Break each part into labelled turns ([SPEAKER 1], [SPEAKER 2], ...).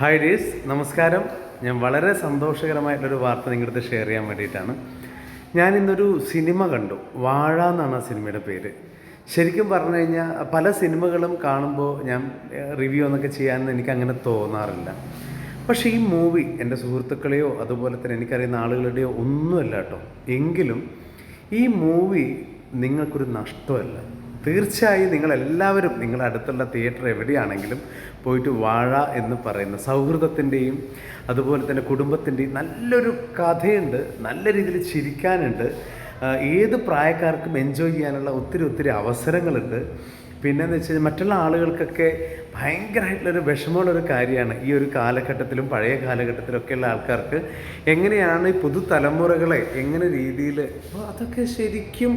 [SPEAKER 1] Hi days, നമസ്കാരം. ഞാൻ വളരെ സന്തോഷകരമായിട്ടുള്ളൊരു വാർത്ത നിങ്ങളുടെ അടുത്ത് ഷെയർ ചെയ്യാൻ വേണ്ടിയിട്ടാണ്. ഞാനിന്നൊരു സിനിമ കണ്ടു. വാഴ എന്നാണ് ആ സിനിമയുടെ പേര്. ശരിക്കും പറഞ്ഞു കഴിഞ്ഞാൽ പല സിനിമകളും കാണുമ്പോൾ ഞാൻ റിവ്യൂ എന്നൊക്കെ ചെയ്യാമെന്ന് എനിക്കങ്ങനെ തോന്നാറില്ല. പക്ഷേ ഈ മൂവി എൻ്റെ സുഹൃത്തുക്കളെയോ അതുപോലെ തന്നെ എനിക്കറിയുന്ന ആളുകളുടെയോ ഒന്നുമല്ല കേട്ടോ. എങ്കിലും ഈ മൂവി നിങ്ങൾക്കൊരു നഷ്ടമല്ല. തീർച്ചയായും നിങ്ങളെല്ലാവരും നിങ്ങളുടെ അടുത്തുള്ള തിയേറ്റർ എവിടെയാണെങ്കിലും പോയിട്ട് വാഴ എന്ന് പറയുന്ന സൗഹൃദത്തിൻ്റെയും അതുപോലെ തന്നെ കുടുംബത്തിൻ്റെയും നല്ലൊരു കഥയുണ്ട്, നല്ല രീതിയിൽ ചിരിക്കാനുണ്ട്, ഏത് പ്രായക്കാർക്കും എൻജോയ് ചെയ്യാനുള്ള ഒത്തിരി അവസരങ്ങളുണ്ട്. പിന്നെയെന്ന് വെച്ച് കഴിഞ്ഞാൽ മറ്റുള്ള ആളുകൾക്കൊക്കെ ഭയങ്കരമായിട്ടുള്ളൊരു വിഷമമുള്ളൊരു കാര്യമാണ് ഈ ഒരു കാലഘട്ടത്തിലും പഴയ കാലഘട്ടത്തിലൊക്കെയുള്ള ആൾക്കാർക്ക് എങ്ങനെയാണ് ഈ പുതുതലമുറകളെ എങ്ങനെ രീതിയിൽ, അപ്പോൾ അതൊക്കെ ശരിക്കും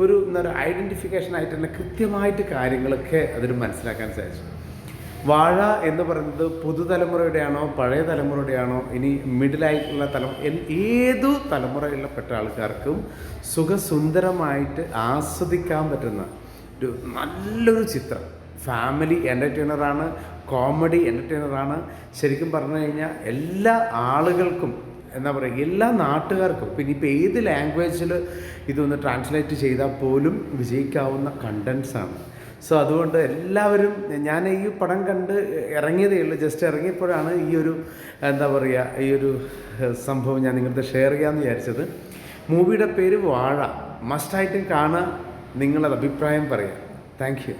[SPEAKER 1] ഒരു എന്താ പറയുക ഐഡൻറ്റിഫിക്കേഷൻ ആയിട്ട് തന്നെ കൃത്യമായിട്ട് കാര്യങ്ങളൊക്കെ അതിന് മനസ്സിലാക്കാൻ സാധിച്ചു. വാഴ എന്ന് പറയുന്നത് പുതുതലമുറയുടെയാണോ പഴയ തലമുറയുടെയാണോ ഇനി മിഡിലായിട്ടുള്ള ഏതു തലമുറയിൽപ്പെട്ട ആൾക്കാർക്കും സുഖസുന്ദരമായിട്ട് ആസ്വദിക്കാൻ പറ്റുന്ന ഒരു നല്ലൊരു ചിത്രം. ഫാമിലി എൻ്റർടൈനറാണ്, കോമഡി എൻ്റർടൈനറാണ്. ശരിക്കും പറഞ്ഞു കഴിഞ്ഞാൽ എല്ലാ ആളുകൾക്കും എന്താ പറയുക, എല്ലാ നാട്ടുകാർക്കും പിന്നെ ഇപ്പോൾ ഏത് ലാംഗ്വേജിൽ ഇതൊന്ന് ട്രാൻസ്ലേറ്റ് ചെയ്താൽ പോലും വിജയിക്കാവുന്ന കണ്ടൻസാണ്. സോ അതുകൊണ്ട് എല്ലാവരും, ഞാൻ ഈ പടം കണ്ട് ഇറങ്ങിയതേ ഉള്ളൂ, ജസ്റ്റ് ഇറങ്ങിയപ്പോഴാണ് ഈ ഒരു എന്താ പറയുക ഈ ഒരു സംഭവം ഞാൻ നിങ്ങളുടെ ഷെയർ ചെയ്യാമെന്ന് വിചാരിച്ചത്. മൂവിയുടെ പേര് വാഴ. മസ്റ്റായിട്ടും കാണാൻ നിങ്ങളത് അഭിപ്രായം പറയാം. Thank you.